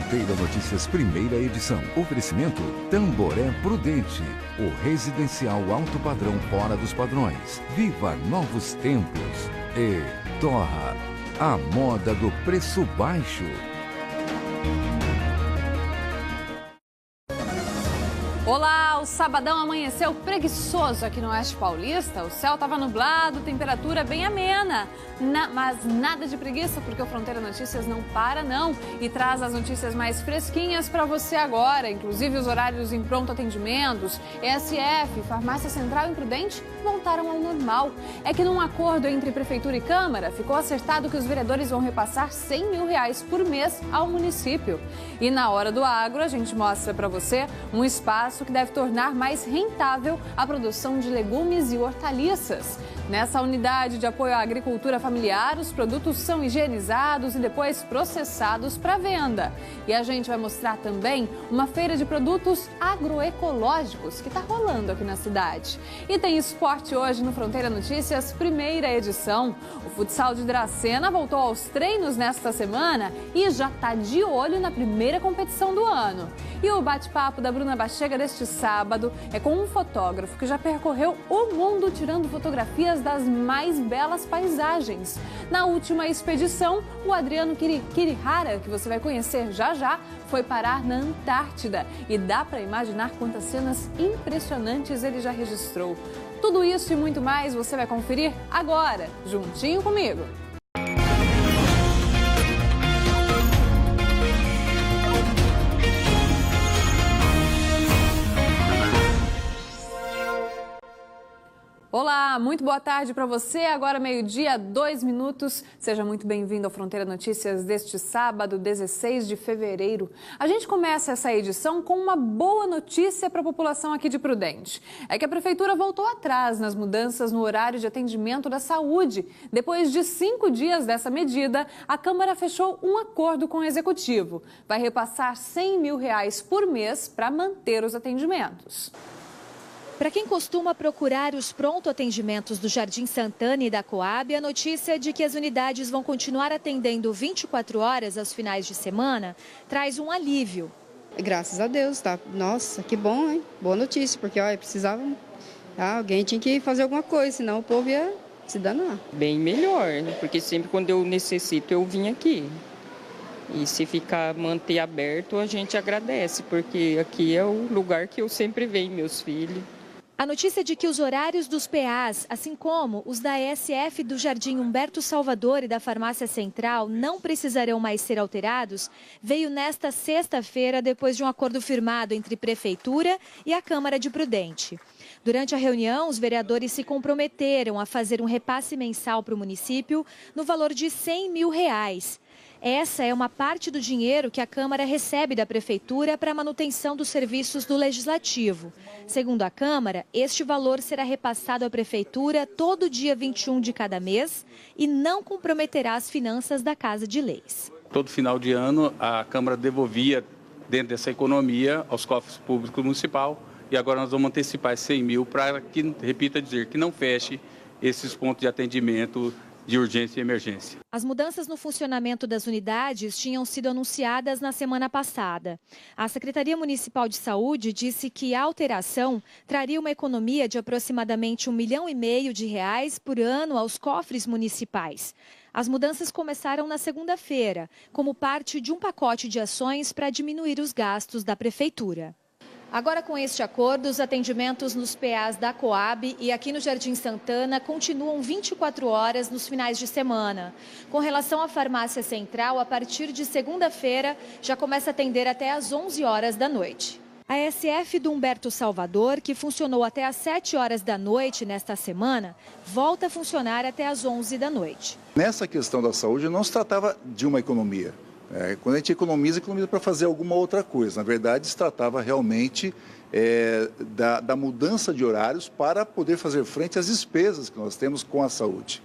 Fronteira Notícias, primeira edição. Oferecimento Tamboré Prudente, o residencial alto padrão fora dos padrões. Viva novos tempos. E Torra, a moda do preço baixo. Olá, o sabadão amanheceu preguiçoso aqui no Oeste Paulista. O céu estava nublado, temperatura bem amena. Mas nada de preguiça, porque o Fronteira Notícias não para não. E traz as notícias mais fresquinhas para você agora. Inclusive os horários em pronto atendimentos, ESF, Farmácia Central e Prudente voltaram ao normal. É que num acordo entre Prefeitura e Câmara, ficou acertado que os vereadores vão repassar R$100 mil por mês ao município. E na Hora do Agro, a gente mostra para você um espaço que deve tornar mais rentável a produção de legumes e hortaliças. Nessa unidade de apoio à agricultura familiar, os produtos são higienizados e depois processados para venda. E a gente vai mostrar também uma feira de produtos agroecológicos que está rolando aqui na cidade. E tem esporte hoje no Fronteira Notícias, primeira edição. O futsal de Dracena voltou aos treinos nesta semana e já está de olho na primeira competição do ano. E o bate-papo da Bruna Bachega deste sábado é com um fotógrafo que já percorreu o mundo tirando fotografias das mais belas paisagens. Na última expedição, o Adriano Kirihara, que você vai conhecer já já, foi parar na Antártida. E dá para imaginar quantas cenas impressionantes ele já registrou. Tudo isso e muito mais você vai conferir agora, juntinho comigo. Olá, muito boa tarde para você. Agora 12:02. Seja muito bem-vindo ao Fronteira Notícias deste sábado, 16 de fevereiro. A gente começa essa edição com uma boa notícia para a população aqui de Prudente. É que a Prefeitura voltou atrás nas mudanças no horário de atendimento da saúde. Depois de 5 dias dessa medida, a Câmara fechou um acordo com o Executivo. Vai repassar R$100 mil por mês para manter os atendimentos. Para quem costuma procurar os pronto atendimentos do Jardim Santana e da Coab, a notícia de que as unidades vão continuar atendendo 24 horas aos finais de semana traz um alívio. Graças a Deus, tá? Nossa, que bom, hein? Boa notícia, porque olha, precisava, alguém tinha que fazer alguma coisa, senão o povo ia se danar. Bem melhor, né? Porque sempre quando eu necessito eu vim aqui. E se manter aberto, a gente agradece, porque aqui é o lugar que eu sempre venho, meus filhos. A notícia de que os horários dos PAs, assim como os da ESF do Jardim Humberto Salvador e da Farmácia Central, não precisarão mais ser alterados, veio nesta sexta-feira depois de um acordo firmado entre Prefeitura e a Câmara de Prudente. Durante a reunião, os vereadores se comprometeram a fazer um repasse mensal para o município no valor de R$100 mil. Essa é uma parte do dinheiro que a Câmara recebe da Prefeitura para a manutenção dos serviços do Legislativo. Segundo a Câmara, este valor será repassado à Prefeitura todo dia 21 de cada mês e não comprometerá as finanças da Casa de Leis. Todo final de ano, a Câmara devolvia, dentro dessa economia, aos cofres públicos municipal. E agora nós vamos antecipar esses 100 mil para que, repita dizer, que não feche esses pontos de atendimento de urgência e emergência. As mudanças no funcionamento das unidades tinham sido anunciadas na semana passada. A Secretaria Municipal de Saúde disse que a alteração traria uma economia de aproximadamente R$1,5 milhão por ano aos cofres municipais. As mudanças começaram na segunda-feira, como parte de um pacote de ações para diminuir os gastos da Prefeitura. Agora, com este acordo, os atendimentos nos PAs da Coab e aqui no Jardim Santana continuam 24 horas nos finais de semana. Com relação à Farmácia Central, a partir de segunda-feira, já começa a atender até às 11 horas da noite. A ESF do Humberto Salvador, que funcionou até às 7 horas da noite nesta semana, volta a funcionar até às 11 da noite. Nessa questão da saúde, não se tratava de uma economia. Quando a gente economiza para fazer alguma outra coisa. Na verdade, se tratava realmente da mudança de horários para poder fazer frente às despesas que nós temos com a saúde.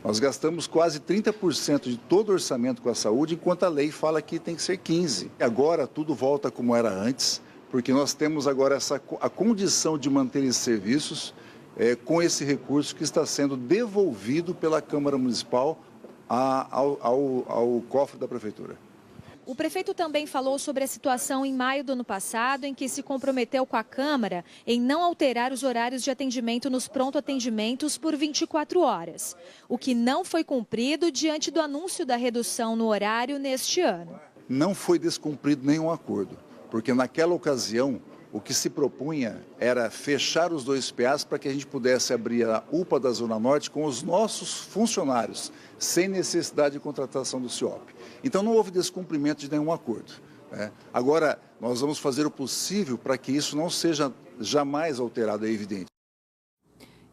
Nós gastamos quase 30% de todo o orçamento com a saúde, enquanto a lei fala que tem que ser 15%. Agora tudo volta como era antes, porque nós temos agora a condição de manter esses serviços com esse recurso que está sendo devolvido pela Câmara Municipal ao cofre da Prefeitura. O prefeito também falou sobre a situação em maio do ano passado, em que se comprometeu com a Câmara em não alterar os horários de atendimento nos pronto-atendimentos por 24 horas, o que não foi cumprido diante do anúncio da redução no horário neste ano. Não foi descumprido nenhum acordo, porque naquela ocasião o que se propunha era fechar os 2 PAs para que a gente pudesse abrir a UPA da Zona Norte com os nossos funcionários, sem necessidade de contratação do CIOP. Então não houve descumprimento de nenhum acordo, né? Agora, nós vamos fazer o possível para que isso não seja jamais alterado, é evidente.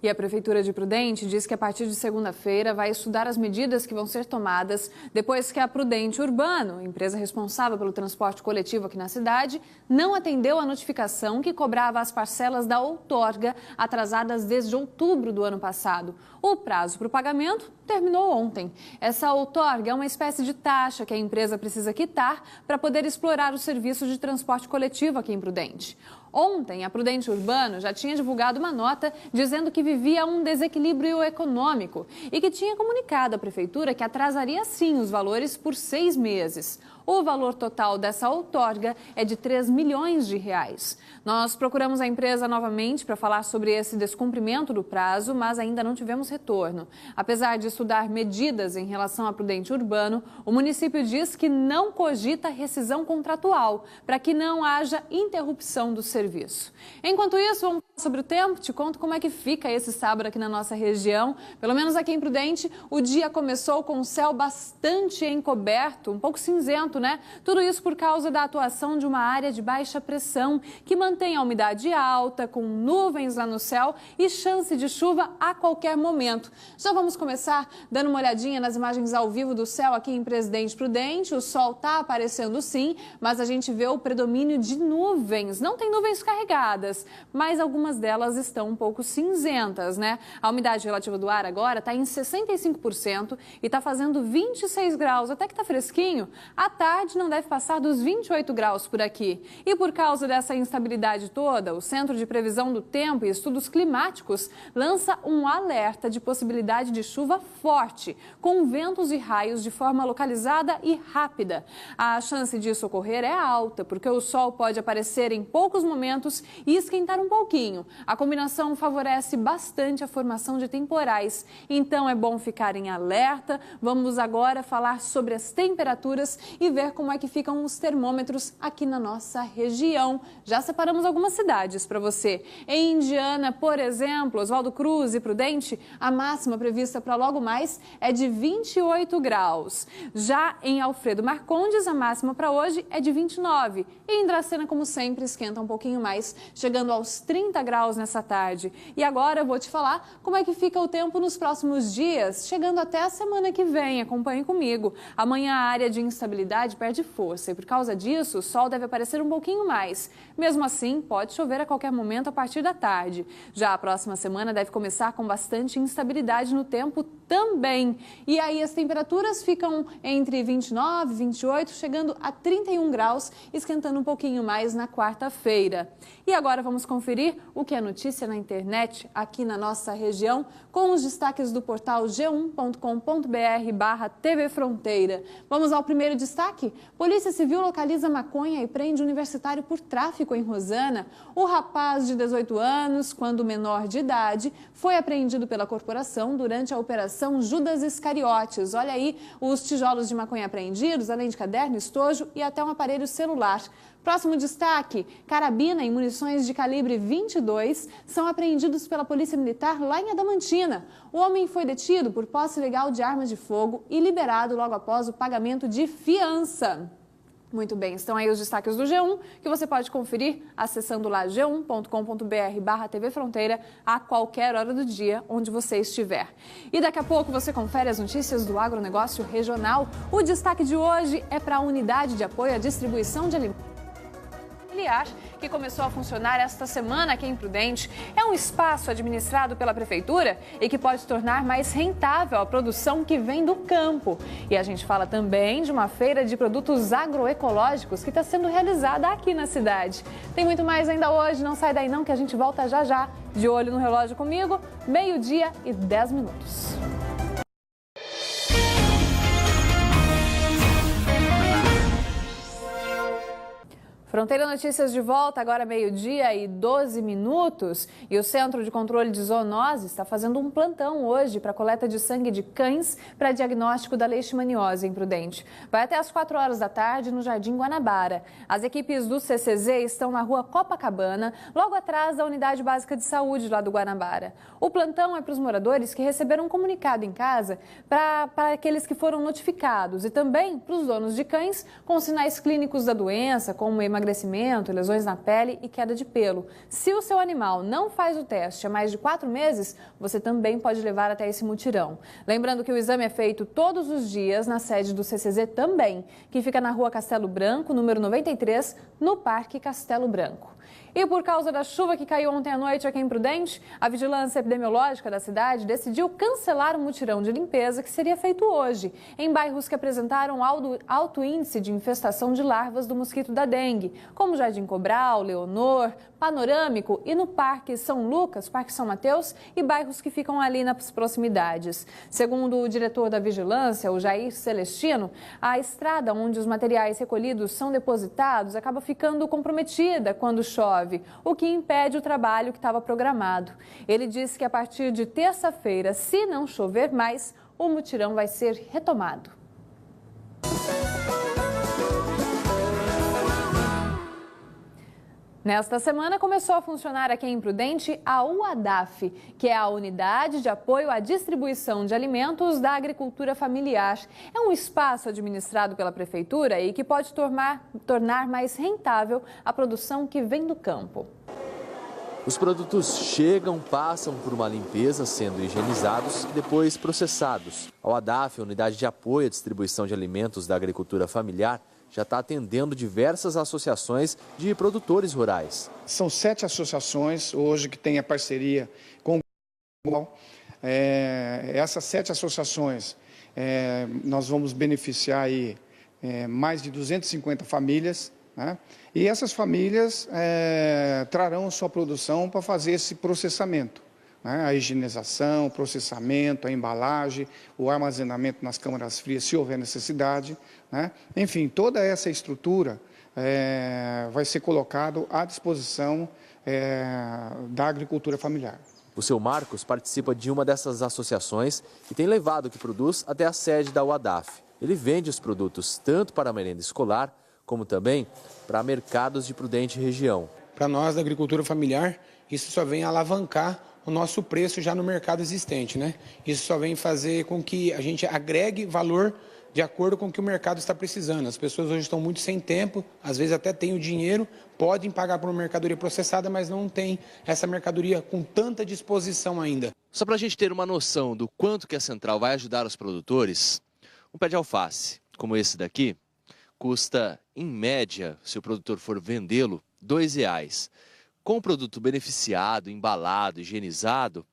E a Prefeitura de Prudente diz que a partir de segunda-feira vai estudar as medidas que vão ser tomadas depois que a Prudente Urbano, empresa responsável pelo transporte coletivo aqui na cidade, não atendeu a notificação que cobrava as parcelas da outorga atrasadas desde outubro do ano passado. O prazo para o pagamento terminou ontem. Essa outorga é uma espécie de taxa que a empresa precisa quitar para poder explorar o serviço de transporte coletivo aqui em Prudente. Ontem, a Prudente Urbano já tinha divulgado uma nota dizendo que vivia um desequilíbrio econômico e que tinha comunicado à Prefeitura que atrasaria sim os valores por 6 meses. O valor total dessa outorga é de 3 milhões de reais. Nós procuramos a empresa novamente para falar sobre esse descumprimento do prazo, mas ainda não tivemos retorno. Apesar de estudar medidas em relação a Prudente Urbano, o município diz que não cogita rescisão contratual para que não haja interrupção do serviço. Enquanto isso, vamos falar sobre o tempo. Te conto como é que fica esse sábado aqui na nossa região. Pelo menos aqui em Prudente, o dia começou com o céu bastante encoberto, um pouco cinzento, né? Tudo isso por causa da atuação de uma área de baixa pressão que mantém a umidade alta, com nuvens lá no céu e chance de chuva a qualquer momento. Já vamos começar dando uma olhadinha nas imagens ao vivo do céu aqui em Presidente Prudente. O sol está aparecendo sim, mas a gente vê o predomínio de nuvens. Não tem nuvens carregadas, mas algumas delas estão um pouco cinzentas, né? A umidade relativa do ar agora está em 65% e está fazendo 26 graus, até que está fresquinho. À tarde não deve passar dos 28 graus por aqui. E por causa dessa instabilidade toda, o Centro de Previsão do Tempo e Estudos Climáticos lança um alerta de possibilidade de chuva forte, com ventos e raios de forma localizada e rápida. A chance disso ocorrer é alta, porque o sol pode aparecer em poucos momentos e esquentar um pouquinho. A combinação favorece bastante a formação de temporais, então é bom ficar em alerta. Vamos agora falar sobre as temperaturas e ver como é que ficam os termômetros aqui na nossa região. Já separamos algumas cidades para você. Em Indiana, por exemplo, Oswaldo Cruz e Prudente, a máxima prevista para logo mais é de 28 graus. Já em Alfredo Marcondes, a máxima para hoje é de 29. E em Dracena, como sempre, esquenta um pouquinho mais, chegando aos 30 graus nessa tarde. E agora eu vou te falar como é que fica o tempo nos próximos dias, chegando até a semana que vem. Acompanhe comigo. Amanhã a área de instabilidade perde força e por causa disso o sol deve aparecer um pouquinho mais. Mesmo assim, pode chover a qualquer momento a partir da tarde. Já a próxima semana deve começar com bastante instabilidade no tempo também. E aí as temperaturas ficam entre 29 e 28, chegando a 31 graus, esquentando um pouquinho mais na quarta-feira. E agora vamos conferir o que é notícia na internet aqui na nossa região, com os destaques do portal g1.com.br/TV Fronteira. Vamos ao primeiro destaque. Polícia Civil localiza maconha e prende universitário por tráfico em Rosana. O rapaz de 18 anos, quando menor de idade, foi apreendido pela corporação durante a Operação Judas Iscariotes. Olha aí os tijolos de maconha apreendidos, além de caderno, estojo e até um aparelho celular. Próximo destaque, carabina e munições de calibre 22 são apreendidos pela Polícia Militar lá em Adamantina. O homem foi detido por posse ilegal de armas de fogo e liberado logo após o pagamento de fiança. Muito bem, estão aí os destaques do G1, que você pode conferir acessando lá g1.com.br/TV Fronteira a qualquer hora do dia, onde você estiver. E daqui a pouco você confere as notícias do agronegócio regional. O destaque de hoje é para a Unidade de Apoio à Distribuição de Alimentos Familiar, que começou a funcionar esta semana aqui em Prudente. É um espaço administrado pela Prefeitura e que pode tornar mais rentável a produção que vem do campo. E a gente fala também de uma feira de produtos agroecológicos que está sendo realizada aqui na cidade. Tem muito mais ainda hoje, não sai daí não que a gente volta já já. De olho no relógio comigo, 12:10. Fronteira Notícias de volta, agora 12:12. E o Centro de Controle de Zoonose está fazendo um plantão hoje para coleta de sangue de cães para diagnóstico da leishmaniose em Prudente. Vai até às 4 horas da tarde no Jardim Guanabara. As equipes do CCZ estão na rua Copacabana, logo atrás da Unidade Básica de Saúde lá do Guanabara. O plantão é para os moradores que receberam um comunicado em casa para aqueles que foram notificados e também para os donos de cães com sinais clínicos da doença, como emagrecimento, lesões na pele e queda de pelo. Se o seu animal não faz o teste há mais de 4 meses, você também pode levar até esse mutirão. Lembrando que o exame é feito todos os dias na sede do CCZ também, que fica na rua Castelo Branco, número 93, no Parque Castelo Branco. E por causa da chuva que caiu ontem à noite aqui em Prudente, a Vigilância Epidemiológica da cidade decidiu cancelar o mutirão de limpeza que seria feito hoje, em bairros que apresentaram alto índice de infestação de larvas do mosquito da dengue, como Jardim Cobral, Leonor, Panorâmico e no Parque São Lucas, Parque São Mateus e bairros que ficam ali nas proximidades. Segundo o diretor da Vigilância, o Jair Celestino, a estrada onde os materiais recolhidos são depositados acaba ficando comprometida quando chove, o que impede o trabalho que estava programado. Ele disse que a partir de terça-feira, se não chover mais, o mutirão vai ser retomado. Nesta semana começou a funcionar aqui em Prudente a UADAF, que é a Unidade de Apoio à Distribuição de Alimentos da Agricultura Familiar. É um espaço administrado pela Prefeitura e que pode tornar mais rentável a produção que vem do campo. Os produtos chegam, passam por uma limpeza, sendo higienizados e depois processados. A UADAF, a Unidade de Apoio à Distribuição de Alimentos da Agricultura Familiar, já está atendendo diversas associações de produtores rurais. São 7 associações hoje que têm a parceria com o essas 7 associações, nós vamos beneficiar aí, mais de 250 famílias, né? E essas famílias trarão sua produção para fazer esse processamento. A higienização, o processamento, a embalagem, o armazenamento nas câmaras frias, se houver necessidade, né? Enfim, toda essa estrutura vai ser colocado à disposição da agricultura familiar. O seu Marcos participa de uma dessas associações e tem levado o que produz até a sede da UADAF. Ele vende os produtos tanto para a merenda escolar, como também para mercados de Prudente e região. Para nós, da agricultura familiar, isso só vem alavancar o nosso preço já no mercado existente, né? Isso só vem fazer com que a gente agregue valor de acordo com o que o mercado está precisando. As pessoas hoje estão muito sem tempo, às vezes até têm o dinheiro, podem pagar por uma mercadoria processada, mas não tem essa mercadoria com tanta disposição ainda. Só para a gente ter uma noção do quanto que a central vai ajudar os produtores, um pé de alface, como esse daqui, custa, em média, se o produtor for vendê-lo, R$ 2,00. Com o produto beneficiado, embalado, higienizado,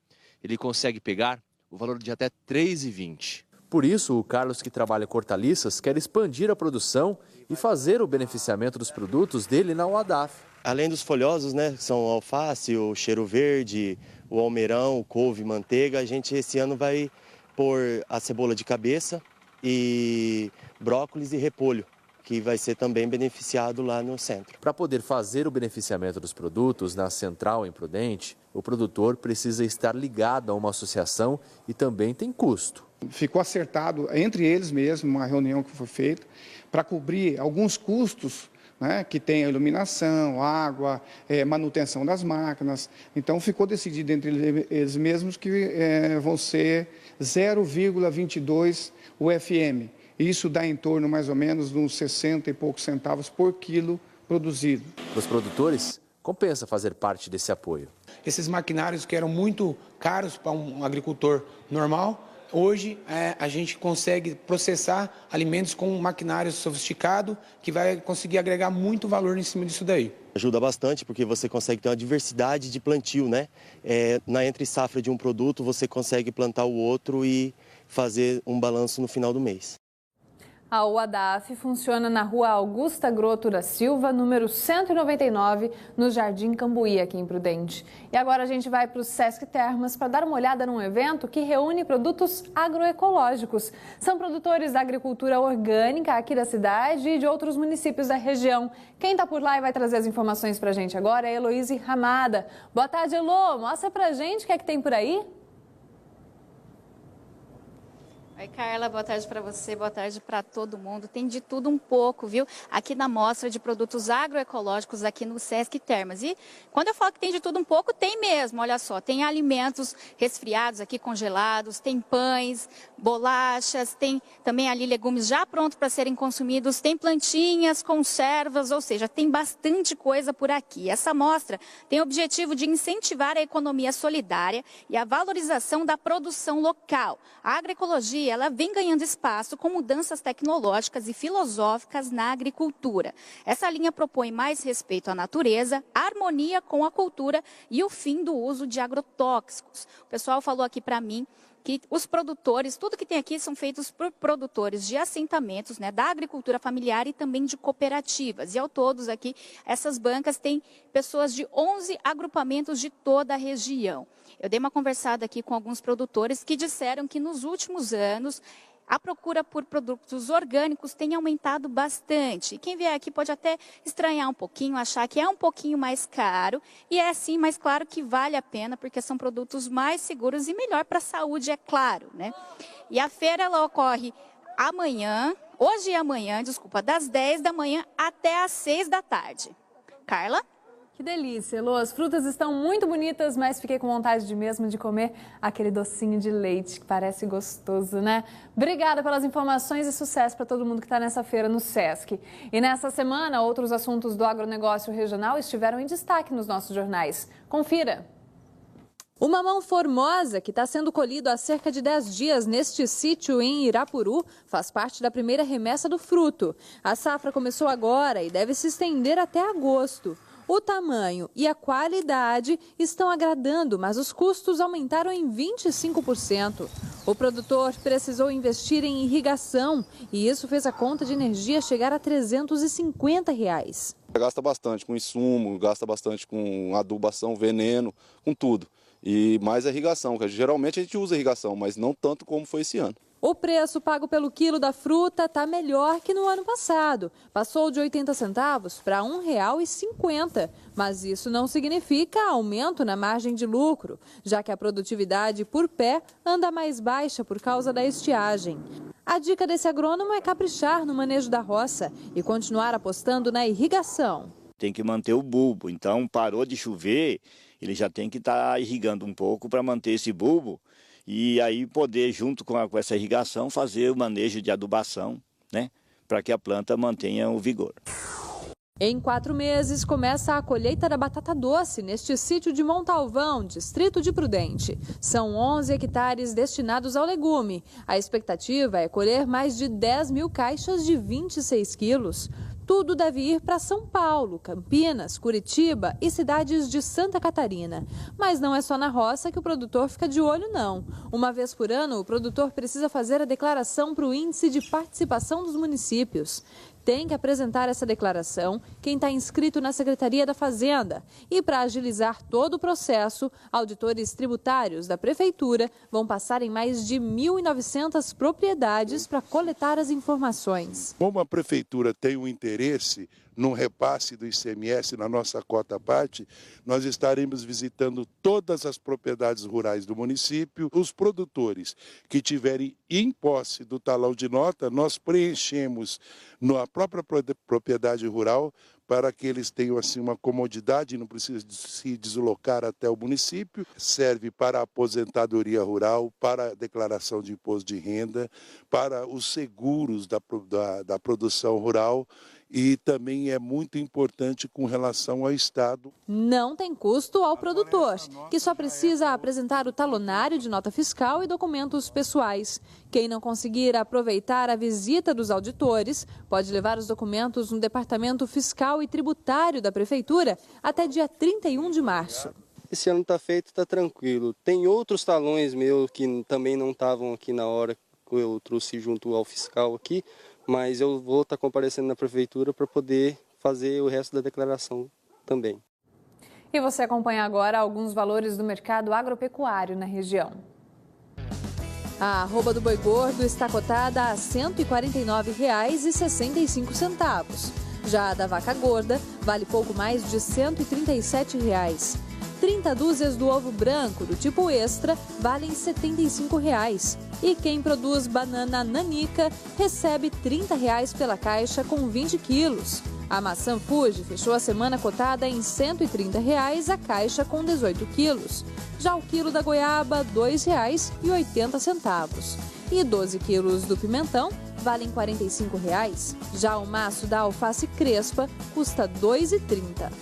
ele consegue pegar o valor de até R$ 3,20. Por isso, o Carlos, que trabalha com hortaliças, quer expandir a produção e fazer o beneficiamento dos produtos dele na UADAF. Além dos folhosos, né, que são o alface, o cheiro verde, o almeirão, o couve, manteiga, a gente esse ano vai pôr a cebola de cabeça e brócolis e repolho, que vai ser também beneficiado lá no centro. Para poder fazer o beneficiamento dos produtos na central em Prudente, o produtor precisa estar ligado a uma associação e também tem custo. Ficou acertado entre eles mesmo, uma reunião que foi feita, para cobrir alguns custos, né, que tem a iluminação, água, manutenção das máquinas. Então ficou decidido entre eles mesmos que vão ser 0,22 UFM. Isso dá em torno, mais ou menos, de uns 60 e poucos centavos por quilo produzido. Para os produtores, compensa fazer parte desse apoio. Esses maquinários que eram muito caros para um agricultor normal, hoje a gente consegue processar alimentos com um maquinário sofisticado que vai conseguir agregar muito valor em cima disso daí. Ajuda bastante porque você consegue ter uma diversidade de plantio, né? Na entre safra de um produto, você consegue plantar o outro e fazer um balanço no final do mês. A UADAF funciona na Rua Augusta Groto da Silva, número 199, no Jardim Cambuí, aqui em Prudente. E agora a gente vai para o Sesc Termas para dar uma olhada num evento que reúne produtos agroecológicos. São produtores da agricultura orgânica aqui da cidade e de outros municípios da região. Quem está por lá e vai trazer as informações para a gente agora é Heloíse Ramada. Boa tarde, Elô. Mostra para a gente o que é que tem por aí. Oi, Carla, boa tarde para você, boa tarde para todo mundo. Tem de tudo um pouco, viu? Aqui na mostra de produtos agroecológicos aqui no Sesc Termas. E quando eu falo que tem de tudo um pouco, tem mesmo, olha só. Tem alimentos resfriados aqui, congelados, tem pães, bolachas, tem também ali legumes já prontos para serem consumidos, tem plantinhas, conservas, ou seja, tem bastante coisa por aqui. Essa mostra tem o objetivo de incentivar a economia solidária e a valorização da produção local. A agroecologia ela vem ganhando espaço com mudanças tecnológicas e filosóficas na agricultura. Essa linha propõe mais respeito à natureza, harmonia com a cultura e o fim do uso de agrotóxicos. O pessoal falou aqui para mim que os produtores, tudo que tem aqui são feitos por produtores de assentamentos, né, da agricultura familiar e também de cooperativas. E ao todos aqui, essas bancas têm pessoas de 11 agrupamentos de toda a região. Eu dei uma conversada aqui com alguns produtores que disseram que nos últimos anos a procura por produtos orgânicos tem aumentado bastante. Quem vier aqui pode até estranhar um pouquinho, achar que é um pouquinho mais caro. E é sim, mas claro que vale a pena, porque são produtos mais seguros e melhor para a saúde, é claro, né? E a feira ela ocorre amanhã, hoje e amanhã, das 10 da manhã até às 6 da tarde. Carla? Que delícia, Elô. As frutas estão muito bonitas, mas fiquei com vontade de comer aquele docinho de leite, que parece gostoso, né? Obrigada pelas informações e sucesso para todo mundo que está nessa feira no Sesc. E nessa semana, outros assuntos do agronegócio regional estiveram em destaque nos nossos jornais. Confira! O mamão formosa, que está sendo colhido há cerca de 10 dias neste sítio em Irapuru, faz parte da primeira remessa do fruto. A safra começou agora e deve se estender até agosto. O tamanho e a qualidade estão agradando, mas os custos aumentaram em 25%. O produtor precisou investir em irrigação e isso fez a conta de energia chegar a R$ 350. Gasta bastante com insumo, gasta bastante com adubação, veneno, com tudo. E mais a irrigação, que geralmente a gente usa irrigação, mas não tanto como foi esse ano. O preço pago pelo quilo da fruta está melhor que no ano passado. Passou de 80 centavos para R$ 1,50. Mas isso não significa aumento na margem de lucro, já que a produtividade por pé anda mais baixa por causa da estiagem. A dica desse agrônomo é caprichar no manejo da roça e continuar apostando na irrigação. Tem que manter o bulbo, então parou de chover, ele já tem que estar irrigando um pouco para manter esse bulbo. E aí poder, junto com essa irrigação, fazer o manejo de adubação, né? Para que a planta mantenha o vigor. Em 4 meses, começa a colheita da batata doce neste sítio de Montalvão, distrito de Prudente. São 11 hectares destinados ao legume. A expectativa é colher mais de 10 mil caixas de 26 quilos. Tudo deve ir para São Paulo, Campinas, Curitiba e cidades de Santa Catarina. Mas não é só na roça que o produtor fica de olho, não. Uma vez por ano, o produtor precisa fazer a declaração para o Índice de Participação dos Municípios. Tem que apresentar essa declaração quem está inscrito na Secretaria da Fazenda. E para agilizar todo o processo, auditores tributários da Prefeitura vão passar em mais de 1.900 propriedades para coletar as informações. Como a Prefeitura tem um interesse no repasse do ICMS na nossa cota parte, nós estaremos visitando todas as propriedades rurais do município. Os produtores que tiverem em posse do talão de nota, nós preenchemos na própria propriedade rural para que eles tenham assim uma comodidade, não precisam se deslocar até o município. Serve para a aposentadoria rural, para a declaração de imposto de renda, para os seguros da produção rural. E também é muito importante com relação ao Estado. Não tem custo ao produtor, que só precisa apresentar o talonário de nota fiscal e documentos pessoais. Quem não conseguir aproveitar a visita dos auditores pode levar os documentos no Departamento Fiscal e Tributário da Prefeitura até dia 31 de março. Esse ano está feito, está tranquilo. Tem outros talões meus que também não estavam aqui na hora que eu trouxe junto ao fiscal aqui, mas eu vou estar comparecendo na prefeitura para poder fazer o resto da declaração também. E você acompanha agora alguns valores do mercado agropecuário na região. A arroba do boi gordo está cotada a R$ 149,65. Já a da vaca gorda vale pouco mais de R$ 137. 30 dúzias do ovo branco do tipo extra valem R$ 75. E quem produz banana nanica recebe R$ 30 pela caixa com 20 quilos. A maçã Fuji fechou a semana cotada em R$ 130 a caixa com 18 quilos. Já o quilo da goiaba, R$ 2,80. E 12 quilos do pimentão valem R$ 45. Já o maço da alface crespa custa R$ 2,30.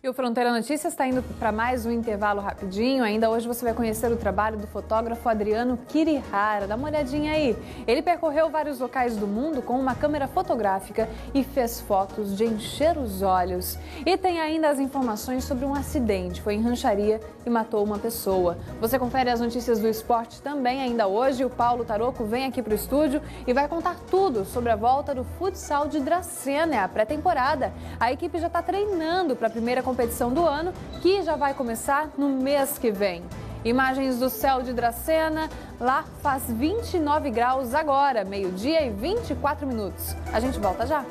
E o Fronteira Notícias está indo para mais um intervalo rapidinho. Ainda hoje você vai conhecer o trabalho do fotógrafo Adriano Kirihara. Dá uma olhadinha aí. Ele percorreu vários locais do mundo com uma câmera fotográfica e fez fotos de encher os olhos. E tem ainda as informações sobre um acidente. Foi em Rancharia e matou uma pessoa. Você confere as notícias do esporte também ainda hoje. O Paulo Taroco vem aqui para o estúdio e vai contar tudo sobre a volta do futsal de Dracena, a pré-temporada. A equipe já está treinando para a primeira competição do ano, que já vai começar no mês que vem. Imagens do céu de Dracena, lá faz 29 graus agora, meio-dia e 24 minutos. A gente volta já.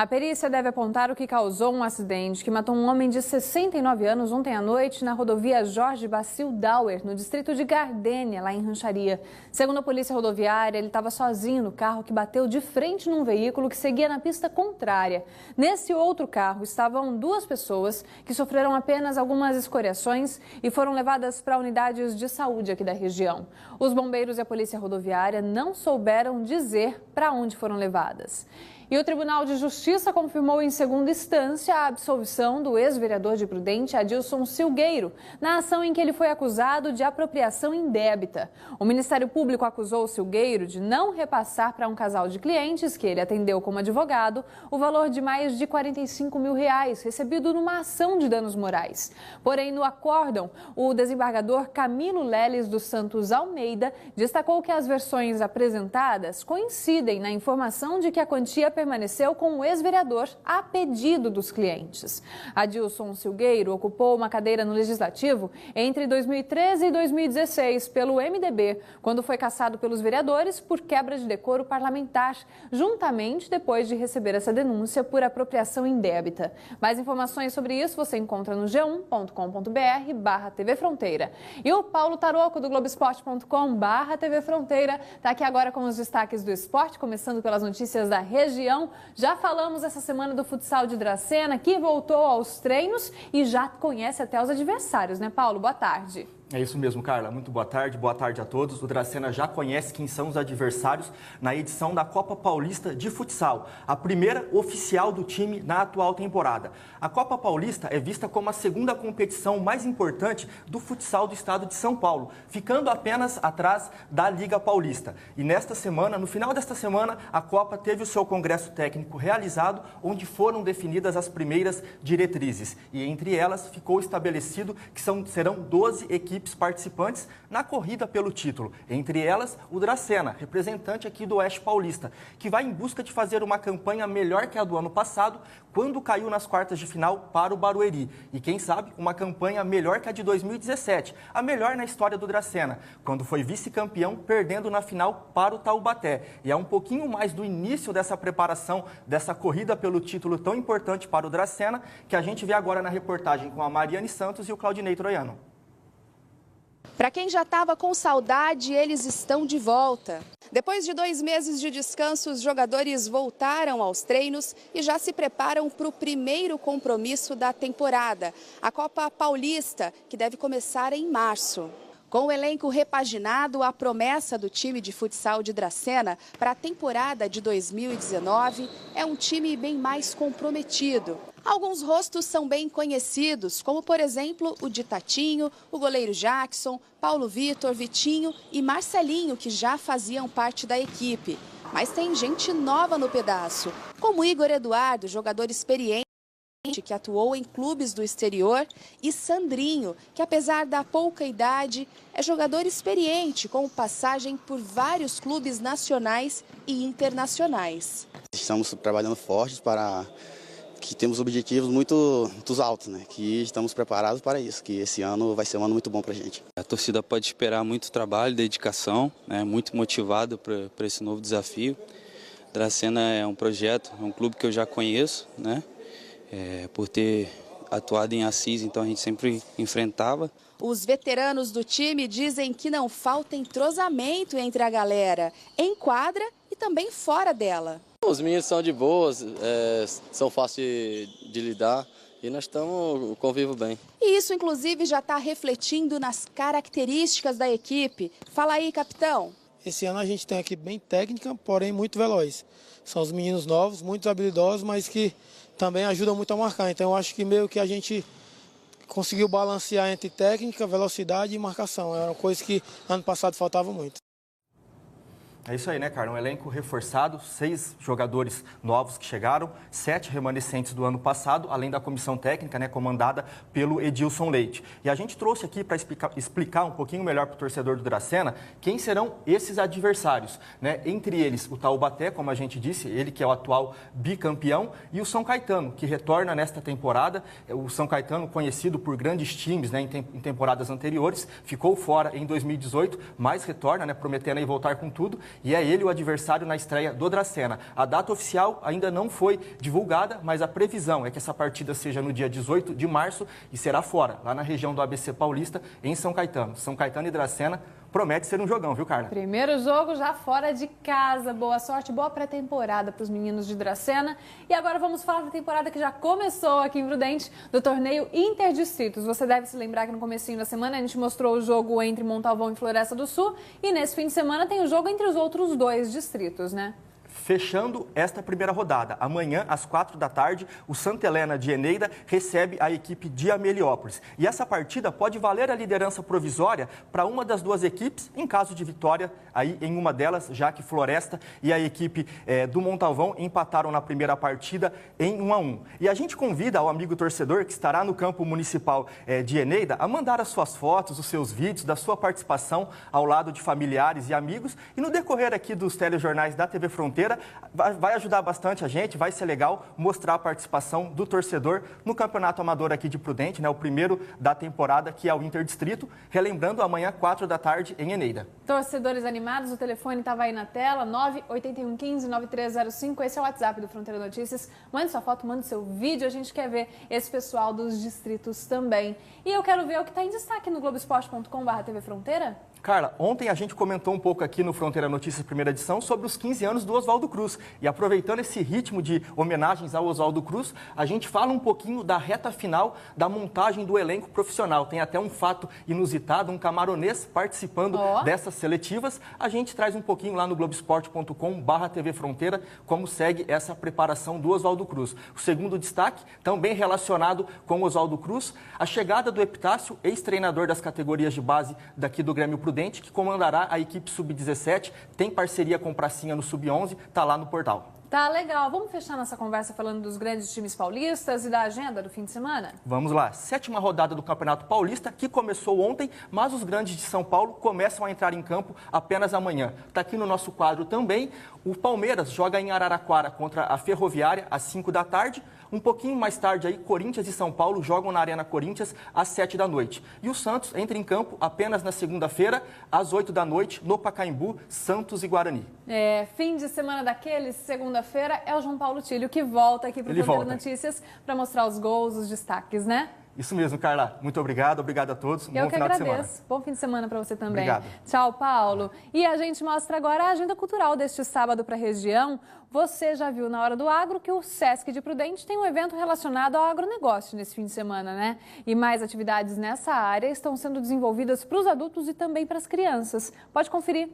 A perícia deve apontar o que causou um acidente que matou um homem de 69 anos ontem à noite na rodovia Jorge Bacil Dauer, no distrito de Gardênia, lá em Rancharia. Segundo a polícia rodoviária, ele estava sozinho no carro que bateu de frente num veículo que seguia na pista contrária. Nesse outro carro estavam duas pessoas que sofreram apenas algumas escoriações e foram levadas para unidades de saúde aqui da região. Os bombeiros e a polícia rodoviária não souberam dizer para onde foram levadas. E o Tribunal de Justiça confirmou em segunda instância a absolvição do ex-vereador de Prudente, Adilson Silgueiro, na ação em que ele foi acusado de apropriação indébita. O Ministério Público acusou o Silgueiro de não repassar para um casal de clientes, que ele atendeu como advogado, o valor de mais de R$ 45 mil recebido numa ação de danos morais. Porém, no acórdão, o desembargador Camilo Leles dos Santos Almeida destacou que as versões apresentadas coincidem na informação de que a quantia permaneceu com o ex-vereador a pedido dos clientes. Adilson Silgueiro ocupou uma cadeira no Legislativo entre 2013 e 2016 pelo MDB, quando foi cassado pelos vereadores por quebra de decoro parlamentar, juntamente depois de receber essa denúncia por apropriação indébita. Mais informações sobre isso você encontra no g1.com.br/TV Fronteira. E o Paulo Taroco, do Globoesporte.com/TV Fronteira, está aqui agora com os destaques do esporte, começando pelas notícias da região. Já falamos essa semana do futsal de Dracena, que voltou aos treinos e já conhece até os adversários, né, Paulo? Boa tarde. É isso mesmo, Carla. Muito boa tarde a todos. O Dracena já conhece quem são os adversários na edição da Copa Paulista de Futsal, a primeira oficial do time na atual temporada. A Copa Paulista é vista como a segunda competição mais importante do futsal do estado de São Paulo, ficando apenas atrás da Liga Paulista. E nesta semana, no final desta semana, a Copa teve o seu congresso técnico realizado, onde foram definidas as primeiras diretrizes. E entre elas ficou estabelecido que serão 12 equipes participantes na corrida pelo título. Entre elas, o Dracena, representante aqui do Oeste Paulista, que vai em busca de fazer uma campanha melhor que a do ano passado, quando caiu nas quartas de final para o Barueri. E quem sabe, uma campanha melhor que a de 2017, a melhor na história do Dracena, quando foi vice-campeão, perdendo na final para o Taubaté. E é um pouquinho mais do início dessa preparação, dessa corrida pelo título tão importante para o Dracena, que a gente vê agora na reportagem com a Mariane Santos e o Claudinei Troiano. Para quem já estava com saudade, eles estão de volta. Depois de 2 meses de descanso, os jogadores voltaram aos treinos e já se preparam para o primeiro compromisso da temporada, a Copa Paulista, que deve começar em março. Com o elenco repaginado, a promessa do time de futsal de Dracena para a temporada de 2019 é um time bem mais comprometido. Alguns rostos são bem conhecidos, como, por exemplo, o de Tatinho, o goleiro Jackson, Paulo Vitor, Vitinho e Marcelinho, que já faziam parte da equipe. Mas tem gente nova no pedaço, como Igor Eduardo, jogador experiente que atuou em clubes do exterior, e Sandrinho, que apesar da pouca idade, é jogador experiente com passagem por vários clubes nacionais e internacionais. Estamos trabalhando fortes para que temos objetivos muito altos, né? Que estamos preparados para isso, que esse ano vai ser um ano muito bom para a gente. A torcida pode esperar muito trabalho, dedicação, né? Muito motivado para esse novo desafio. Dracena é um projeto, é um clube que eu já conheço, né? Por ter atuado em Assis, então a gente sempre enfrentava. Os veteranos do time dizem que não falta entrosamento entre a galera, em quadra e também fora dela. Os meninos são de boas, são fáceis de lidar e nós estamos convivendo bem. E isso, inclusive, já está refletindo nas características da equipe. Fala aí, capitão. Esse ano a gente tem uma equipe bem técnica, porém muito veloz. São os meninos novos, muito habilidosos, mas que também ajudam muito a marcar. Então eu acho que meio que a gente conseguiu balancear entre técnica, velocidade e marcação. Era uma coisa que ano passado faltava muito. É isso aí, né, cara? Um elenco reforçado, 6 jogadores novos que chegaram, 7 remanescentes do ano passado, além da comissão técnica, né, comandada pelo Edilson Leite. E a gente trouxe aqui para explicar um pouquinho melhor para o torcedor do Dracena quem serão esses adversários, né? Entre eles, o Taubaté, como a gente disse, ele que é o atual bicampeão, e o São Caetano, que retorna nesta temporada. O São Caetano, conhecido por grandes times, né, em temporadas anteriores, ficou fora em 2018, mas retorna, né, prometendo aí voltar com tudo. E é ele o adversário na estreia do Dracena. A data oficial ainda não foi divulgada, mas a previsão é que essa partida seja no dia 18 de março e será fora, lá na região do ABC Paulista, em São Caetano. São Caetano e Dracena promete ser um jogão, viu, Carla? Primeiro jogo já fora de casa. Boa sorte, boa pré-temporada para os meninos de Dracena. E agora vamos falar da temporada que já começou aqui em Prudente, do torneio Interdistritos. Você deve se lembrar que no comecinho da semana a gente mostrou o jogo entre Montalvão e Floresta do Sul. E nesse fim de semana tem o jogo entre os outros 2 distritos, né? Fechando esta primeira rodada, amanhã às 4 da tarde, o Santa Helena de Eneida recebe a equipe de Ameliópolis. E essa partida pode valer a liderança provisória para uma das 2 equipes, em caso de vitória aí em uma delas, já que Floresta e a equipe do Montalvão empataram na primeira partida em 1-1. E a gente convida ao amigo torcedor que estará no campo municipal de Eneida a mandar as suas fotos, os seus vídeos, da sua participação ao lado de familiares e amigos. E no decorrer aqui dos telejornais da TV Fronteira, vai ajudar bastante a gente, vai ser legal mostrar a participação do torcedor no Campeonato Amador aqui de Prudente, né, o primeiro da temporada, que é o Interdistrito, relembrando amanhã, 4 da tarde, em Eneida. Torcedores animados, o telefone estava aí na tela, 98115-9305, esse é o WhatsApp do Fronteira Notícias. Mande sua foto, mande seu vídeo, a gente quer ver esse pessoal dos distritos também. E eu quero ver o que está em destaque no Globoesporte.com/TV Fronteira. Carla, ontem a gente comentou um pouco aqui no Fronteira Notícias primeira edição sobre os 15 anos do Oswaldo Cruz. E aproveitando esse ritmo de homenagens ao Oswaldo Cruz, a gente fala um pouquinho da reta final da montagem do elenco profissional. Tem até um fato inusitado, um camaronês participando dessas seletivas. A gente traz um pouquinho lá no Globoesporte.com/TV Fronteira como segue essa preparação do Oswaldo Cruz. O segundo destaque, também relacionado com o Oswaldo Cruz, a chegada do Epitácio, ex-treinador das categorias de base daqui do Grêmio Prudente, que comandará a equipe Sub-17, tem parceria com Pracinha no Sub-11, tá lá no portal. Tá legal. Vamos fechar nossa conversa falando dos grandes times paulistas e da agenda do fim de semana? Vamos lá. 7ª rodada do Campeonato Paulista, que começou ontem, mas os grandes de São Paulo começam a entrar em campo apenas amanhã. Tá aqui no nosso quadro também. O Palmeiras joga em Araraquara contra a Ferroviária às 5 da tarde. Um pouquinho mais tarde, aí, Corinthians e São Paulo jogam na Arena Corinthians às 7 da noite. E o Santos entra em campo apenas na segunda-feira, às 8 da noite, no Pacaembu, Santos e Guarani. Fim de semana daqueles, segunda-feira, é o João Paulo Tílio que volta aqui para o Fronteira Notícias para mostrar os gols, os destaques, né? Isso mesmo, Carla. Muito obrigado a todos. Bom final de semana. Bom fim de semana para você também. Obrigado. Tchau, Paulo. E a gente mostra agora a agenda cultural deste sábado para a região. Você já viu na Hora do Agro que o Sesc de Prudente tem um evento relacionado ao agronegócio nesse fim de semana, né? E mais atividades nessa área estão sendo desenvolvidas para os adultos e também para as crianças. Pode conferir.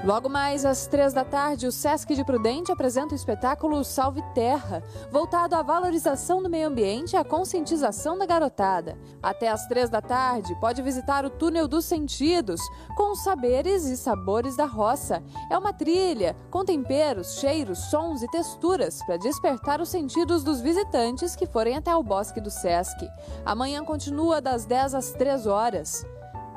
Logo mais às 3 da tarde, o Sesc de Prudente apresenta o espetáculo Salve Terra, voltado à valorização do meio ambiente e à conscientização da garotada. Até às 3 da tarde, pode visitar o Túnel dos Sentidos, com os saberes e sabores da roça. É uma trilha com temperos, cheiros, sons e texturas para despertar os sentidos dos visitantes que forem até o Bosque do Sesc. Amanhã continua das 10 às 3 horas.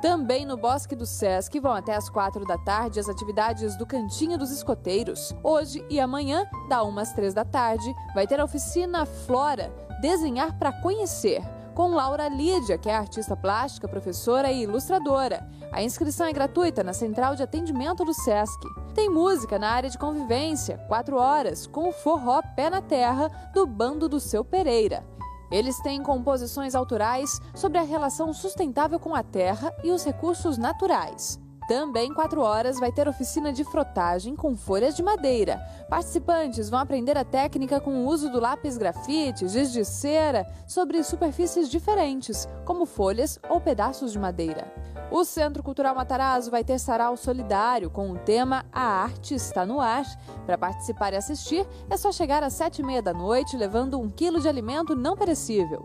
Também no Bosque do Sesc vão até às 4 da tarde as atividades do Cantinho dos Escoteiros. Hoje e amanhã, da 1 às 3 da tarde, vai ter a oficina Flora, Desenhar para Conhecer, com Laura Lídia, que é artista plástica, professora e ilustradora. A inscrição é gratuita na Central de Atendimento do Sesc. Tem música na área de convivência, 4 horas, com o forró Pé na Terra, do Bando do Seu Pereira. Eles têm composições autorais sobre a relação sustentável com a terra e os recursos naturais. Também 4 horas vai ter oficina de frotagem com folhas de madeira. Participantes vão aprender a técnica com o uso do lápis grafite, giz de cera, sobre superfícies diferentes, como folhas ou pedaços de madeira. O Centro Cultural Matarazzo vai ter sarau solidário com o tema A Arte Está no Ar. Para participar e assistir, é só chegar às 7h30 da noite levando 1 quilo de alimento não perecível.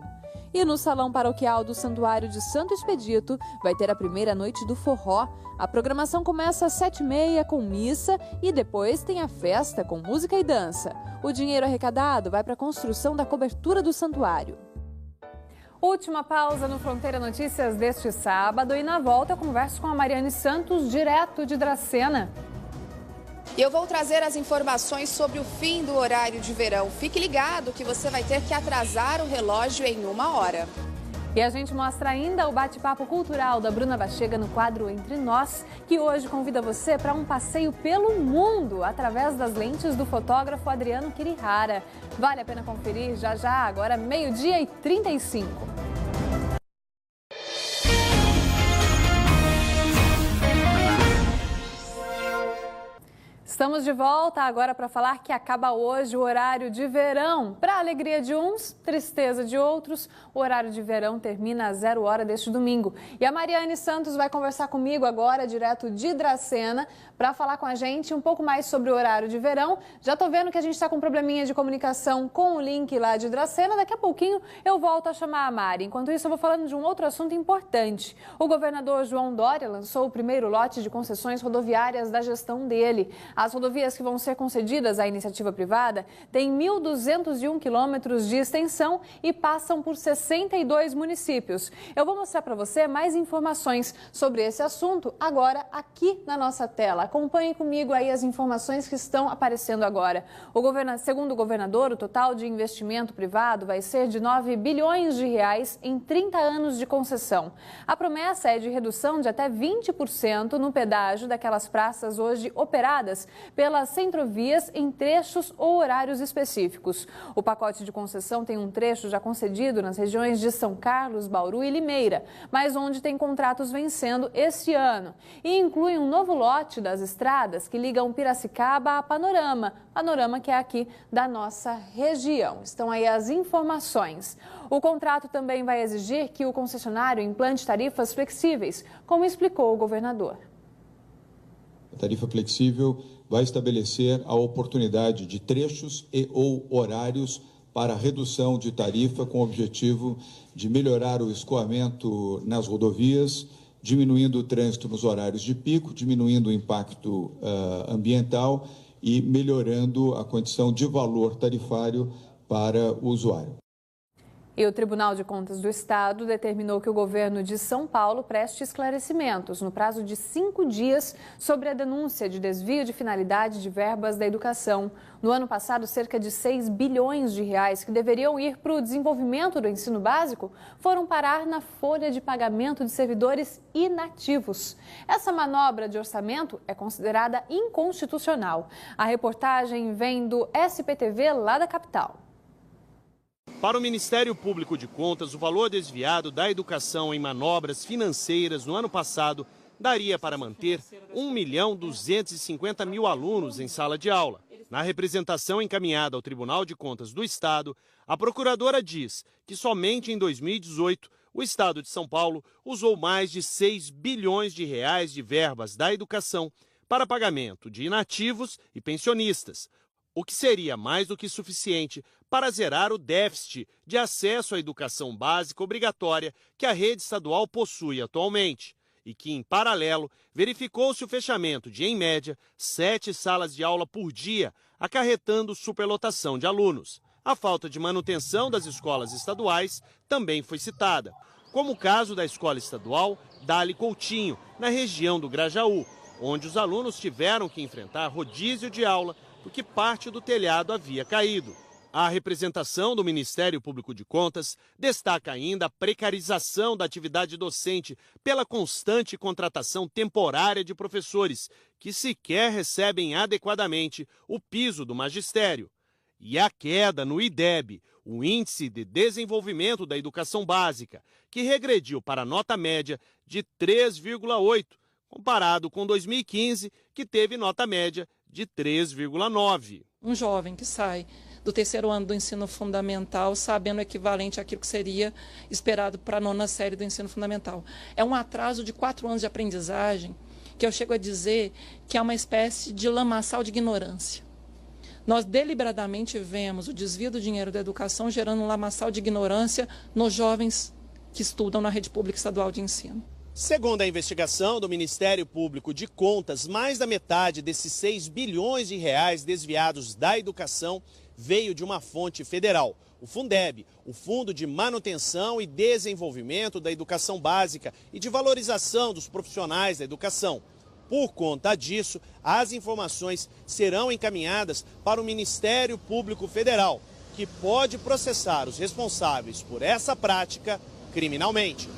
E no Salão Paroquial do Santuário de Santo Expedito vai ter a primeira noite do forró. A programação começa às 7h30 com missa e depois tem a festa com música e dança. O dinheiro arrecadado vai para a construção da cobertura do santuário. Última pausa no Fronteira Notícias deste sábado e na volta eu converso com a Mariane Santos, direto de Dracena. E eu vou trazer as informações sobre o fim do horário de verão. Fique ligado que você vai ter que atrasar o relógio em 1 hora. E a gente mostra ainda o bate-papo cultural da Bruna Bachega no quadro Entre Nós, que hoje convida você para um passeio pelo mundo através das lentes do fotógrafo Adriano Kirihara. Vale a pena conferir já já, agora 12h35. Estamos de volta agora para falar que acaba hoje o horário de verão. Para alegria de uns, tristeza de outros, o horário de verão termina às 0 hora deste domingo. E a Mariane Santos vai conversar comigo agora, direto de Dracena, para falar com a gente um pouco mais sobre o horário de verão. Já estou vendo que a gente está com um probleminha de comunicação com o link lá de Dracena. Daqui a pouquinho eu volto a chamar a Mari. Enquanto isso, eu vou falando de um outro assunto importante. O governador João Dória lançou o primeiro lote de concessões rodoviárias da gestão dele. As rodovias que vão ser concedidas à iniciativa privada têm 1.201 quilômetros de extensão e passam por 62 municípios. Eu vou mostrar para você mais informações sobre esse assunto agora aqui na nossa tela. Acompanhe comigo aí as informações que estão aparecendo agora. Segundo o governador, o total de investimento privado vai ser de 9 bilhões de reais em 30 anos de concessão. A promessa é de redução de até 20% no pedágio daquelas praças hoje operadas pelas centrovias em trechos ou horários específicos. O pacote de concessão tem um trecho já concedido nas regiões de São Carlos, Bauru e Limeira, mas onde tem contratos vencendo este ano. E inclui um novo lote das estradas que ligam Piracicaba a Panorama. Panorama que é aqui da nossa região. Estão aí as informações. O contrato também vai exigir que o concessionário implante tarifas flexíveis, como explicou o governador. A tarifa flexível vai estabelecer a oportunidade de trechos e ou horários para redução de tarifa com o objetivo de melhorar o escoamento nas rodovias, diminuindo o trânsito nos horários de pico, diminuindo o impacto ambiental e melhorando a condição de valor tarifário para o usuário. E o Tribunal de Contas do Estado determinou que o governo de São Paulo preste esclarecimentos no prazo de 5 dias sobre a denúncia de desvio de finalidade de verbas da educação. No ano passado, cerca de 6 bilhões de reais que deveriam ir para o desenvolvimento do ensino básico foram parar na folha de pagamento de servidores inativos. Essa manobra de orçamento é considerada inconstitucional. A reportagem vem do SPTV lá da capital. Para o Ministério Público de Contas, o valor desviado da educação em manobras financeiras no ano passado daria para manter 1.250.000 alunos em sala de aula. Na representação encaminhada ao Tribunal de Contas do Estado, a procuradora diz que somente em 2018 o Estado de São Paulo usou mais de 6 bilhões de reais de verbas da educação para pagamento de inativos e pensionistas, o que seria mais do que suficiente para zerar o déficit de acesso à educação básica obrigatória que a rede estadual possui atualmente e que, em paralelo, verificou-se o fechamento de, em média, 7 salas de aula por dia, acarretando superlotação de alunos. A falta de manutenção das escolas estaduais também foi citada, como o caso da escola estadual Dali Coutinho, na região do Grajaú, onde os alunos tiveram que enfrentar rodízio de aula porque parte do telhado havia caído. A representação do Ministério Público de Contas destaca ainda a precarização da atividade docente pela constante contratação temporária de professores, que sequer recebem adequadamente o piso do magistério. E a queda no IDEB, o Índice de Desenvolvimento da Educação Básica, que regrediu para a nota média de 3,8, comparado com 2015, que teve nota média de 3,9. Um jovem que sai do terceiro ano do ensino fundamental sabendo o equivalente àquilo que seria esperado para a 9ª série do ensino fundamental. É um atraso de 4 anos de aprendizagem que eu chego a dizer que é uma espécie de lamaçal de ignorância. Nós deliberadamente vemos o desvio do dinheiro da educação gerando um lamaçal de ignorância nos jovens que estudam na rede pública estadual de ensino. Segundo a investigação do Ministério Público de Contas, mais da metade desses 6 bilhões de reais desviados da educação veio de uma fonte federal, o Fundeb, o Fundo de Manutenção e Desenvolvimento da Educação Básica e de Valorização dos Profissionais da Educação. Por conta disso, as informações serão encaminhadas para o Ministério Público Federal, que pode processar os responsáveis por essa prática criminalmente.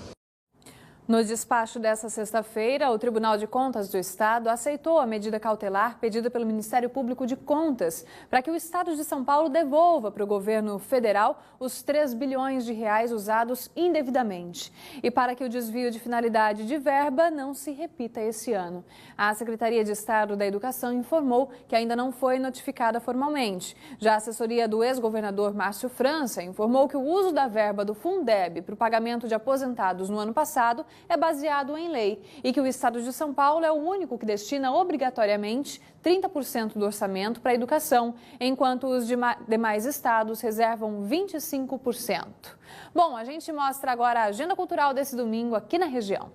No despacho desta sexta-feira, o Tribunal de Contas do Estado aceitou a medida cautelar pedida pelo Ministério Público de Contas para que o Estado de São Paulo devolva para o governo federal os 3 bilhões de reais usados indevidamente e para que o desvio de finalidade de verba não se repita esse ano. A Secretaria de Estado da Educação informou que ainda não foi notificada formalmente. Já a assessoria do ex-governador Márcio França informou que o uso da verba do Fundeb para o pagamento de aposentados no ano passado é baseado em lei e que o Estado de São Paulo é o único que destina obrigatoriamente 30% do orçamento para a educação, enquanto os demais estados reservam 25%. Bom, a gente mostra agora a agenda cultural desse domingo aqui na região.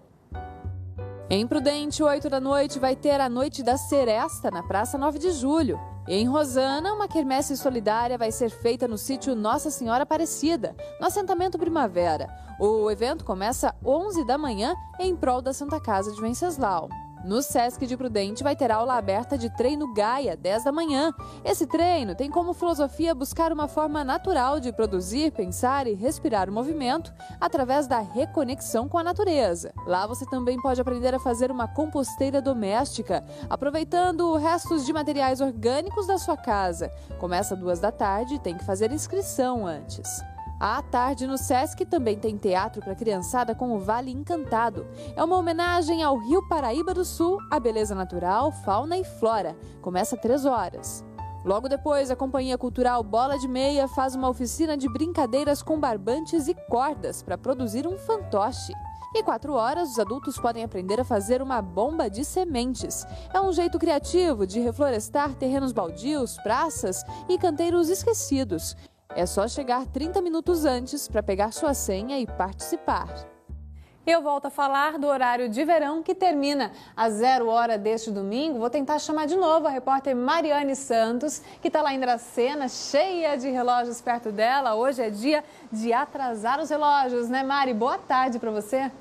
Em Prudente, 8 da noite, vai ter a Noite da Seresta na Praça 9 de Julho. Em Rosana, uma quermesse solidária vai ser feita no sítio Nossa Senhora Aparecida, no assentamento Primavera. O evento começa às 11 da manhã em prol da Santa Casa de Venceslau. No Sesc de Prudente vai ter aula aberta de treino Gaia, 10 da manhã. Esse treino tem como filosofia buscar uma forma natural de produzir, pensar e respirar o movimento através da reconexão com a natureza. Lá você também pode aprender a fazer uma composteira doméstica, aproveitando restos de materiais orgânicos da sua casa. Começa às 2 da tarde e tem que fazer inscrição antes. À tarde, no Sesc, também tem teatro para criançada com o Vale Encantado. É uma homenagem ao Rio Paraíba do Sul, a beleza natural, fauna e flora. Começa às 3 horas. Logo depois, a Companhia Cultural Bola de Meia faz uma oficina de brincadeiras com barbantes e cordas para produzir um fantoche. E 4 horas, os adultos podem aprender a fazer uma bomba de sementes. É um jeito criativo de reflorestar terrenos baldios, praças e canteiros esquecidos. É só chegar 30 minutos antes para pegar sua senha e participar. Eu volto a falar do horário de verão que termina às 0 hora deste domingo. Vou tentar chamar de novo a repórter Mariane Santos, que está lá em Dracena, cheia de relógios perto dela. Hoje é dia de atrasar os relógios, né, Mari? Boa tarde para você.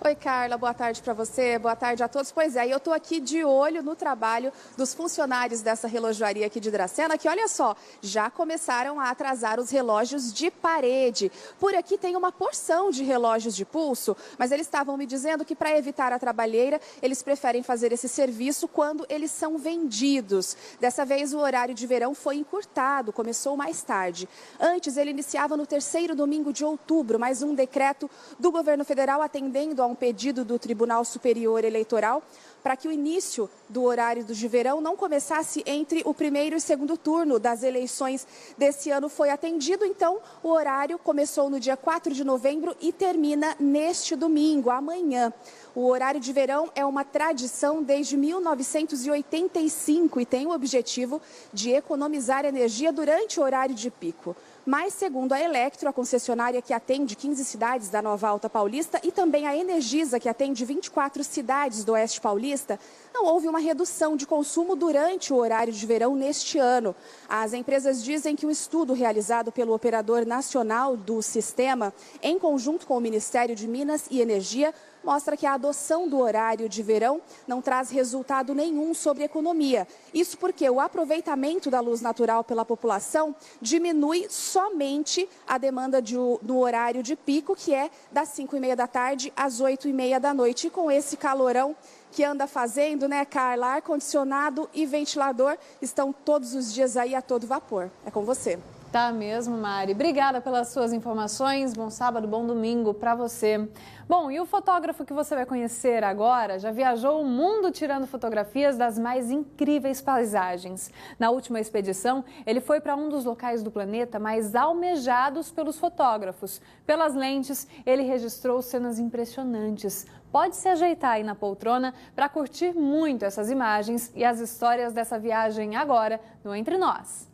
Oi, Carla, boa tarde para você, boa tarde a todos. Pois é, eu estou aqui de olho no trabalho dos funcionários dessa relojoaria aqui de Dracena, que, olha só, já começaram a atrasar os relógios de parede. Por aqui tem uma porção de relógios de pulso, mas eles estavam me dizendo que, para evitar a trabalheira, eles preferem fazer esse serviço quando eles são vendidos. Dessa vez, o horário de verão foi encurtado, começou mais tarde. Antes, ele iniciava no 3º domingo de outubro, mas um decreto do governo federal atendendo a um pedido do Tribunal Superior Eleitoral para que o início do horário de verão não começasse entre o primeiro e segundo turno das eleições desse ano. Foi atendido, então o horário começou no dia 4 de novembro e termina neste domingo, amanhã. O horário de verão é uma tradição desde 1985 e tem o objetivo de economizar energia durante o horário de pico. Mas, segundo a Elektro, a concessionária que atende 15 cidades da Nova Alta Paulista, e também a Energisa, que atende 24 cidades do Oeste Paulista, não houve uma redução de consumo durante o horário de verão neste ano. As empresas dizem que o estudo realizado pelo Operador Nacional do Sistema, em conjunto com o Ministério de Minas e Energia, mostra que a adoção do horário de verão não traz resultado nenhum sobre economia. Isso porque o aproveitamento da luz natural pela população diminui somente a demanda no horário de pico, que é das 5h30 da tarde às 8h30 da noite. E com esse calorão que anda fazendo, né, Carla? Ar-condicionado e ventilador estão todos os dias aí a todo vapor. É com você. Tá mesmo, Mari. Obrigada pelas suas informações. Bom sábado, bom domingo para você. Bom, e o fotógrafo que você vai conhecer agora já viajou o mundo tirando fotografias das mais incríveis paisagens. Na última expedição, ele foi para um dos locais do planeta mais almejados pelos fotógrafos. Pelas lentes, ele registrou cenas impressionantes. Pode se ajeitar aí na poltrona para curtir muito essas imagens e as histórias dessa viagem agora no Entre Nós.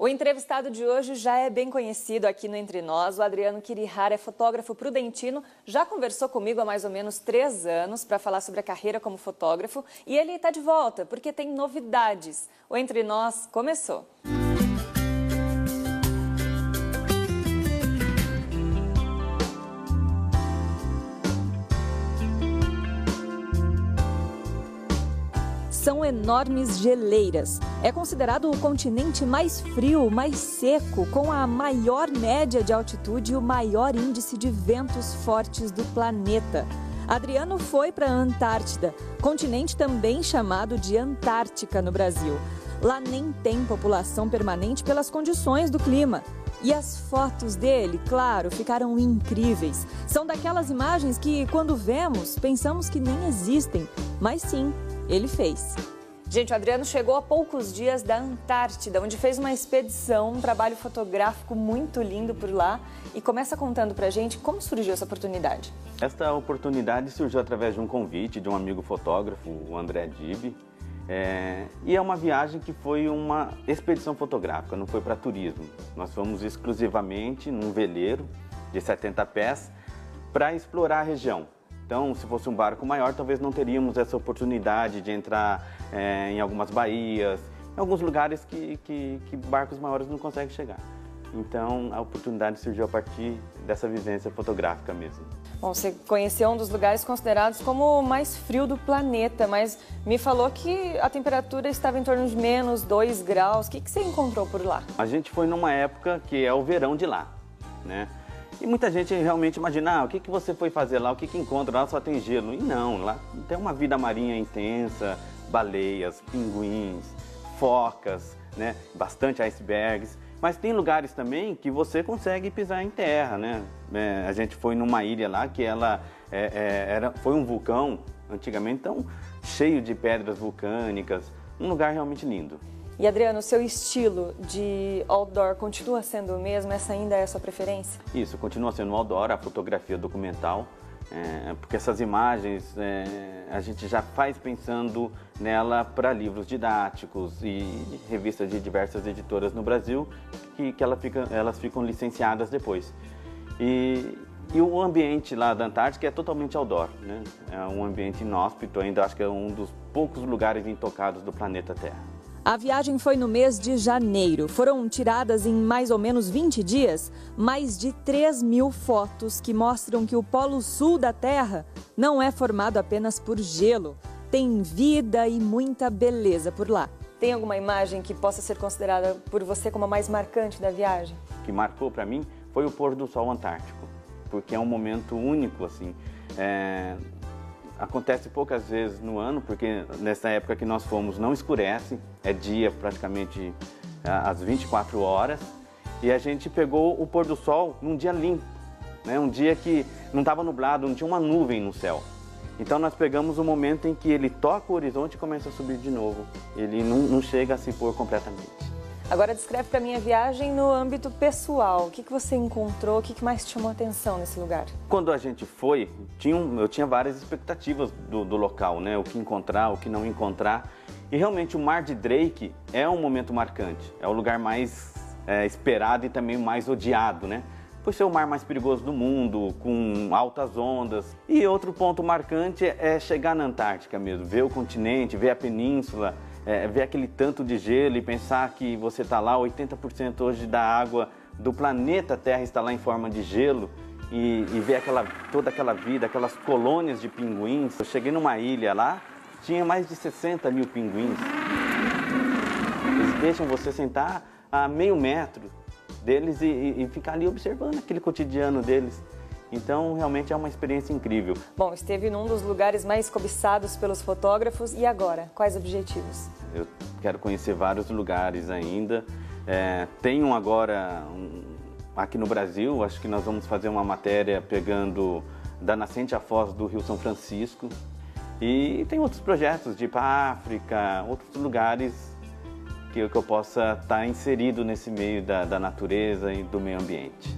O entrevistado de hoje já é bem conhecido aqui no Entre Nós. O Adriano Quirihara é fotógrafo prudentino, já conversou comigo há mais ou menos 3 anos para falar sobre a carreira como fotógrafo e ele está de volta porque tem novidades. O Entre Nós começou. São enormes geleiras. É considerado o continente mais frio, mais seco, com a maior média de altitude e o maior índice de ventos fortes do planeta. Adriano foi para a Antártida, continente também chamado de Antártica no Brasil. Lá nem tem população permanente pelas condições do clima. E as fotos dele, claro, ficaram incríveis. São daquelas imagens que, quando vemos, pensamos que nem existem. Mas sim, ele fez. Gente, o Adriano chegou há poucos dias da Antártida, onde fez uma expedição, um trabalho fotográfico muito lindo por lá. E começa contando pra gente como surgiu essa oportunidade. Esta oportunidade surgiu através de um convite de um amigo fotógrafo, o André Dib. E é uma viagem que foi uma expedição fotográfica, não foi para turismo. Nós fomos exclusivamente num veleiro de 70 pés para explorar a região. Então, se fosse um barco maior, talvez não teríamos essa oportunidade de entrar em algumas baías, em alguns lugares que barcos maiores não conseguem chegar. Então, a oportunidade surgiu a partir dessa vivência fotográfica mesmo. Bom, você conheceu um dos lugares considerados como o mais frio do planeta, mas me falou que a temperatura estava em torno de menos 2 graus. O que você encontrou por lá? A gente foi numa época que é o verão de lá, né? E muita gente realmente imagina, o que você foi fazer lá, o que encontra lá, só tem gelo. E não, lá tem uma vida marinha intensa, baleias, pinguins, focas, né? Bastante icebergs. Mas tem lugares também que você consegue pisar em terra, né? A gente foi numa ilha lá que ela foi um vulcão antigamente, então cheio de pedras vulcânicas, um lugar realmente lindo. E Adriano, o seu estilo de outdoor continua sendo o mesmo? Essa ainda é a sua preferência? Isso, continua sendo outdoor, a fotografia documental, porque essas imagens a gente já faz pensando nela para livros didáticos e revistas de diversas editoras no Brasil, que elas ficam licenciadas depois. E o ambiente lá da Antártica é totalmente outdoor, né? É um ambiente inóspito, ainda acho que é um dos poucos lugares intocados do planeta Terra. A viagem foi no mês de janeiro. Foram tiradas em mais ou menos 20 dias mais de 3.000 fotos que mostram que o Polo Sul da Terra não é formado apenas por gelo. Tem vida e muita beleza por lá. Tem alguma imagem que possa ser considerada por você como a mais marcante da viagem? O que marcou para mim foi o pôr do sol antártico, porque é um momento único, assim. Acontece poucas vezes no ano, porque nessa época que nós fomos não escurece, é dia praticamente às 24 horas. E a gente pegou o pôr do sol num dia limpo, né? Um dia que não estava nublado, não tinha uma nuvem no céu. Então nós pegamos o momento em que ele toca o horizonte e começa a subir de novo. Ele não chega a se pôr completamente. Agora descreve para mim a viagem no âmbito pessoal. O que você encontrou, o que mais te chamou a atenção nesse lugar? Quando a gente foi, eu tinha várias expectativas do local, né? O que encontrar, o que não encontrar. E realmente o Mar de Drake é um momento marcante. É o lugar mais esperado e também mais odiado, né? Por ser o mar mais perigoso do mundo, com altas ondas. E outro ponto marcante é chegar na Antártica mesmo, ver o continente, ver a península, ver aquele tanto de gelo e pensar que você está lá, 80% hoje da água do planeta Terra está lá em forma de gelo e ver toda aquela vida, aquelas colônias de pinguins. Eu cheguei numa ilha lá, tinha mais de 60 mil pinguins. Eles deixam você sentar a meio metro deles e ficar ali observando aquele cotidiano deles. Então, realmente é uma experiência incrível. Bom, esteve num dos lugares mais cobiçados pelos fotógrafos. E agora? Quais objetivos? Eu quero conhecer vários lugares ainda. Tenho agora, aqui no Brasil, acho que nós vamos fazer uma matéria pegando da nascente à foz do Rio São Francisco. E tem outros projetos de ir para a África, outros lugares que eu possa estar inserido nesse meio da natureza e do meio ambiente.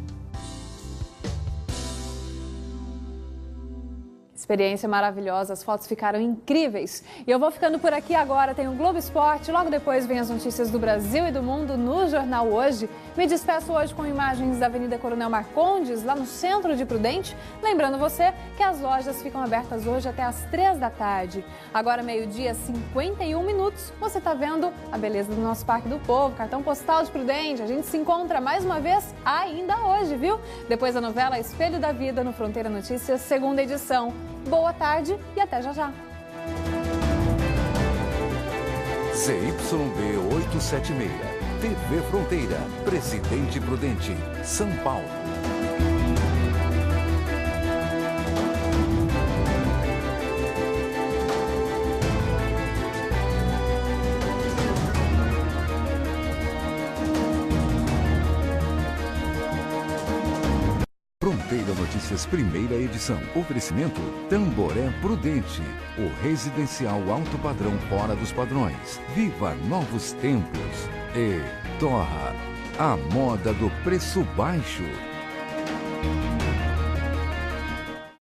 Experiência maravilhosa, as fotos ficaram incríveis. E eu vou ficando por aqui agora, tem o Globo Esporte, logo depois vem as notícias do Brasil e do mundo no Jornal Hoje. Me despeço hoje com imagens da Avenida Coronel Marcondes, lá no centro de Prudente. Lembrando você que as lojas ficam abertas hoje até às 3 da tarde. Agora, meio-dia, 51 minutos, você está vendo a beleza do nosso Parque do Povo, cartão postal de Prudente. A gente se encontra mais uma vez ainda hoje, viu? Depois da novela Espelho da Vida no Fronteira Notícias, segunda edição. Boa tarde e até já já. ZYB 876, TV Fronteira, Presidente Prudente, São Paulo. Fronteira Notícias, primeira edição. Oferecimento Tamboré Prudente, o residencial alto padrão fora dos padrões. Viva novos tempos. E Torra, a moda do preço baixo.